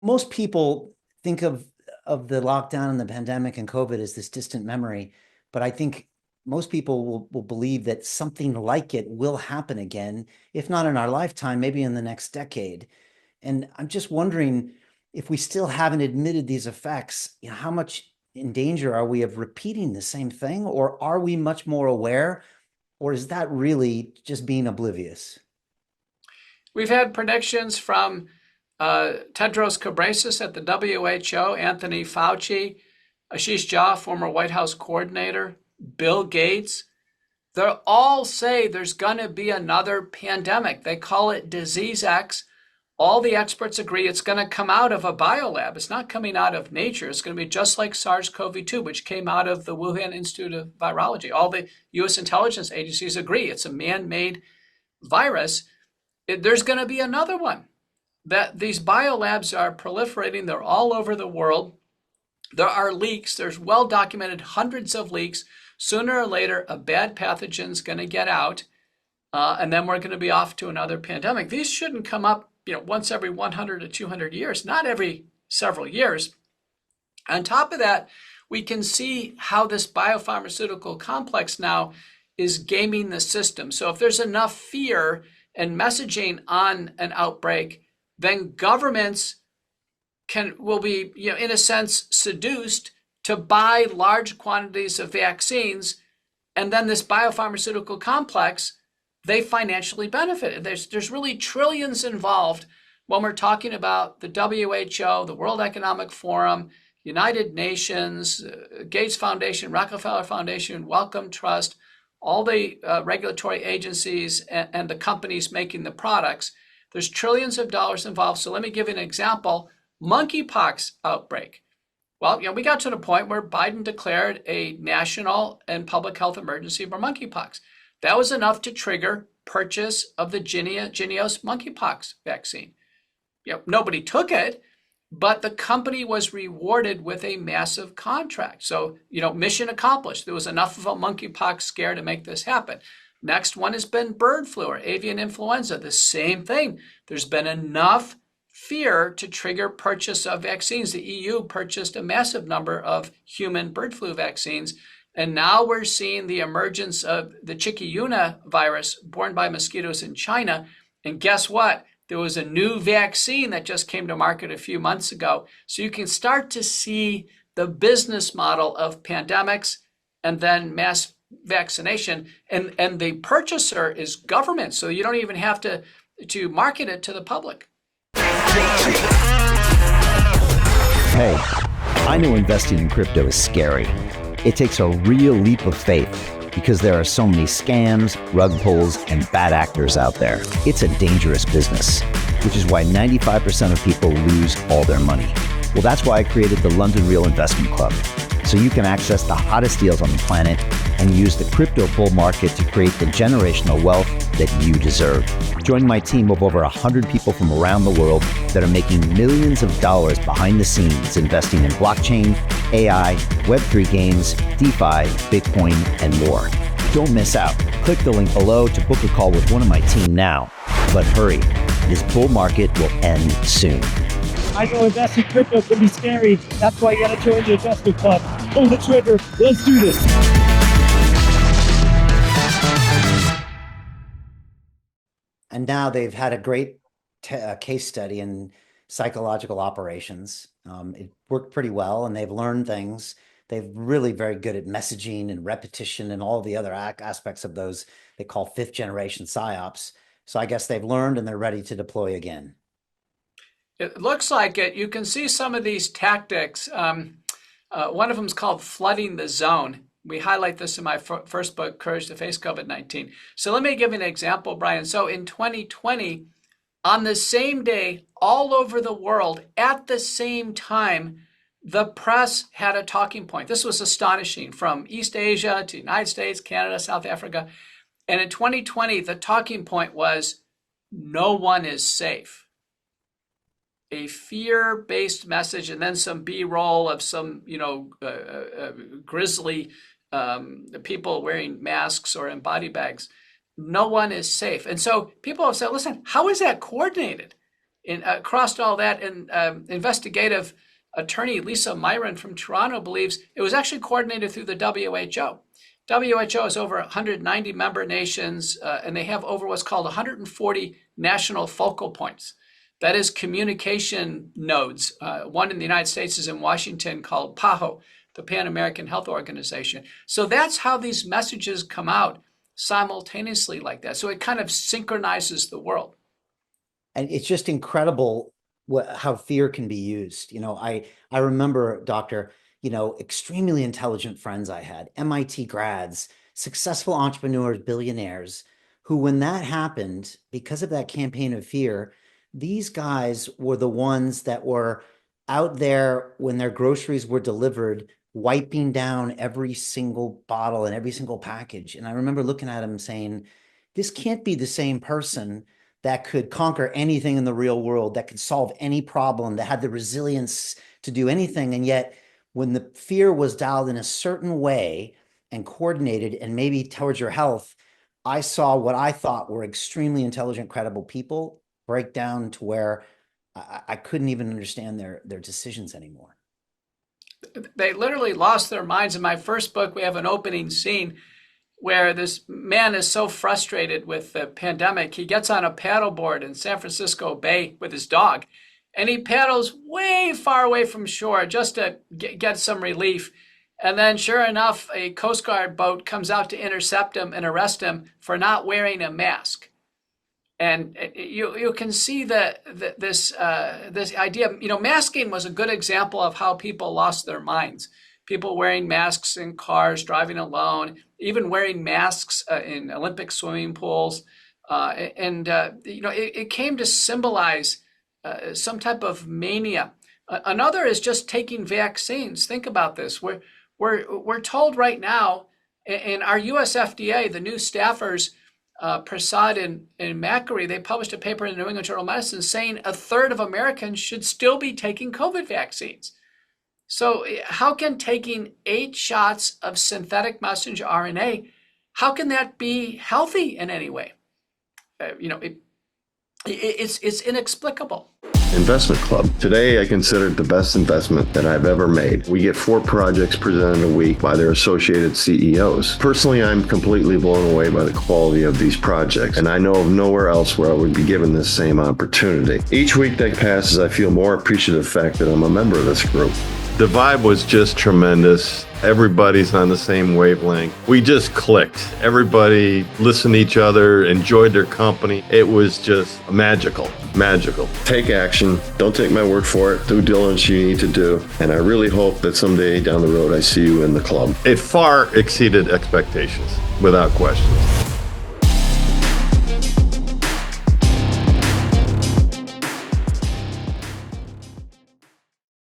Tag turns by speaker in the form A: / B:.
A: Most people think of the lockdown and the pandemic and COVID as this distant memory, but I think most people will believe that something like it will happen again, if not in our lifetime, maybe in the next decade. And I'm just wondering if we still haven't admitted these effects, how much in danger are we of repeating the same thing, or are we much more aware, or is that really just being oblivious?
B: We've had predictions from Tedros Ghebreyesus at the WHO, Anthony Fauci, Ashish Jha, former White House coordinator, Bill Gates. They all say there's going to be another pandemic. They call it Disease X. All the experts agree it's going to come out of a biolab. It's not coming out of nature. It's going to be just like SARS-CoV-2, which came out of the Wuhan Institute of Virology. All the U.S. intelligence agencies agree it's a man-made virus. There's going to be another one. That these biolabs are proliferating. They're all over the world. There are leaks. There's well-documented hundreds of leaks. Sooner or later, a bad pathogen's going to get out, and then we're going to be off to another pandemic. These shouldn't come up, once every 100 to 200 years, not every several years. On top of that, we can see how this biopharmaceutical complex now is gaming the system. So if there's enough fear and messaging on an outbreak, then governments will be, in a sense, seduced to buy large quantities of vaccines, and then this biopharmaceutical complex, they financially benefit. There's really trillions involved when we're talking about the WHO, the World Economic Forum, United Nations, Gates Foundation, Rockefeller Foundation, Wellcome Trust, all the regulatory agencies and the companies making the products. There's trillions of dollars involved. So let me give you an example. Monkeypox outbreak. Well, we got to the point where Biden declared a national and public health emergency for monkeypox. That was enough to trigger purchase of the Jynneos monkeypox vaccine. Nobody took it, but the company was rewarded with a massive contract. So, mission accomplished. There was enough of a monkeypox scare to make this happen. Next one has been bird flu or avian influenza. The same thing. There's been enough fear to trigger purchase of vaccines. The EU purchased a massive number of human bird flu vaccines. And now we're seeing the emergence of the chikungunya virus borne by mosquitoes in China. And guess what? There was a new vaccine that just came to market a few months ago. So you can start to see the business model of pandemics and then mass vaccination. And the purchaser is government. So you don't even have to market it to the public.
C: Hey, I know investing in crypto is scary. It takes a real leap of faith because there are so many scams, rug pulls, and bad actors out there. It's a dangerous business, which is why 95% of people lose all their money. Well, that's why I created the London Real Investment Club, so you can access the hottest deals on the planet and use the crypto bull market to create the generational wealth that you deserve. Join my team of over 100 people from around the world that are making millions of dollars behind the scenes investing in blockchain, AI, Web3 games, DeFi, Bitcoin, and more. Don't miss out. Click the link below to book a call with one of my team now. But hurry, this bull market will end soon.
D: I know investing crypto can be scary. That's why you gotta join the investment club. Pull the trigger. Let's do this.
A: And now they've had a great case study in psychological operations. It worked pretty well, and they've learned things. They're really very good at messaging and repetition and all the other aspects of those they call fifth generation psyops. So I guess they've learned and they're ready to deploy again.
B: It looks like it. You can see some of these tactics. One of them is called flooding the zone. We highlight this in my first book, Courage to Face COVID-19. So let me give you an example, Brian. So in 2020, on the same day, all over the world, at the same time, the press had a talking point. This was astonishing, from East Asia to United States, Canada, South Africa. And in 2020, the talking point was, no one is safe. A fear-based message, and then some B-roll of some, grisly people wearing masks or in body bags. No one is safe. And so people have said, listen, how is that coordinated? Across all that, and investigative attorney Lisa Myron from Toronto believes it was actually coordinated through the WHO. WHO has over 190 member nations, and they have over what's called 140 national focal points. That is communication nodes. One in the United States is in Washington called PAHO, the Pan American Health Organization. So that's how these messages come out simultaneously like that. So it kind of synchronizes the world.
A: And it's just incredible how fear can be used. I remember, doctor, extremely intelligent friends I had, MIT grads, successful entrepreneurs, billionaires, who, when that happened, because of that campaign of fear, these guys were the ones that were out there when their groceries were delivered, wiping down every single bottle and every single package. And I remember looking at him saying, this can't be the same person that could conquer anything in the real world, that could solve any problem, that had the resilience to do anything. And yet, when the fear was dialed in a certain way and coordinated and maybe towards your health, I saw what I thought were extremely intelligent, credible people break down to where I couldn't even understand their decisions anymore.
B: They literally lost their minds. In my first book, we have an opening scene where this man is so frustrated with the pandemic, he gets on a paddleboard in San Francisco Bay with his dog, and he paddles way far away from shore just to get some relief. And then sure enough, a Coast Guard boat comes out to intercept him and arrest him for not wearing a mask. And you can see this idea, masking was a good example of how people lost their minds. People wearing masks in cars, driving alone, even wearing masks in Olympic swimming pools. It came to symbolize some type of mania. Another is just taking vaccines. Think about this. We're told right now in our US FDA, the new staffers, Prasad and Macquarie, they published a paper in the New England Journal of Medicine saying a third of Americans should still be taking COVID vaccines. So how can taking 8 shots of synthetic messenger RNA, how can that be healthy in any way? It's inexplicable.
E: Investment Club. Today, I consider it the best investment that I've ever made. We get 4 projects presented a week by their associated CEOs. Personally, I'm completely blown away by the quality of these projects, and I know of nowhere else where I would be given this same opportunity. Each week that passes, I feel more appreciative of the fact that I'm a member of this group. The vibe was just tremendous. Everybody's on the same wavelength. We just clicked. Everybody listened to each other, enjoyed their company. It was just magical. Take action. Don't take my word for it. Due diligence you need to do. And I really hope that someday down the road I see you in the club. It far exceeded expectations, without question.